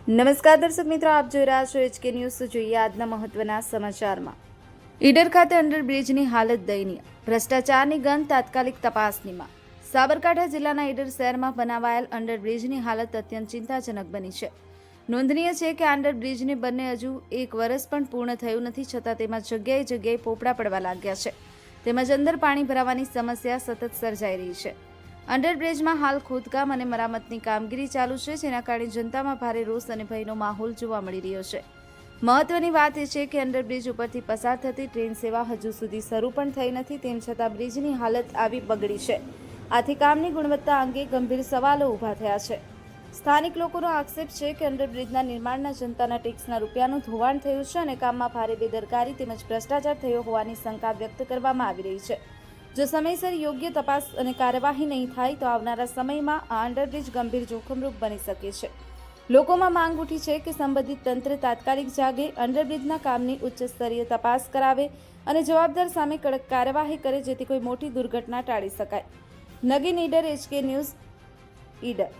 નમસ્કાર દર્શક મિત્રો, આપ જોઈ રહ્યા છો HK ન્યૂઝ. જોઈએ આજના મહત્વના સમાચારમાં. ઈડર ખાતે અંડરબ્રિજની હાલત દયનીય, ભ્રષ્ટાચારની ગંધ તાત્કાલિક તપાસની માંગ. સાબરકાંઠા જિલ્લાના ઈડર શહેરમાં બનાવાયેલ અંડરબ્રિજની હાલત અત્યંત ચિંતાજનક બની છે. નોંધનીય છે કે અંડરબ્રિજને બને હજુ 1 વર્ષ પણ પૂર્ણ થયું નથી, છતાં તેમાં જગ્યાએ જગ્યાએ પોપડા પડવા લાગ્યા છે. તેમજ અંદર પાણી ભરાવાની સમસ્યા સતત સર્જાઈ રહી છે. અંડરબ્રિજમાં હાલ ખોદકામ અને મરામતની કામગીરી ચાલુ છે, જેના કારણે જનતામાં ભારે રોષ અને ભયનો માહોલ જોવા મળી રહ્યો છે. મહત્વની વાત એ છે કે અંડરબ્રિજ ઉપરથી પસાર થતી ટ્રેન સેવા હજુ સુધી શરૂ પણ થઈ નથી, તેમ છતાં બ્રિજની હાલત આવી બગડી છે. આથી કામની ગુણવત્તા અંગે ગંભીર સવાલો ઊભા થયા છે. સ્થાનિક લોકોનો આક્ષેપ છે કે અંડરબ્રિજના નિર્માણના જનતાના ટેક્સના રૂપિયાનું ધોવાણ થયું છે અને કામમાં ભારે બેદરકારી તેમજ ભ્રષ્ટાચાર થયો હોવાની શંકા વ્યક્ત કરવામાં આવી રહી છે. જો સમયસર યોગ્ય તપાસ અને કાર્યવાહી નહીં થાય તો આવનારા સમયમાં આ અંડરબ્રિજ ગંભીર જોખમરૂપ બની શકે છે. લોકોમાં માંગ ઉઠી છે કે સંબંધિત તંત્ર તાત્કાલિક જાગે, અંડરબ્રિજના કામની ઉચ્ચ સ્તરીય તપાસ કરાવે અને જવાબદાર સામે કડક કાર્યવાહી કરે, જેથી કોઈ મોટી દુર્ઘટના ટાળી શકાય. Nagin Idar, HK news, Idar.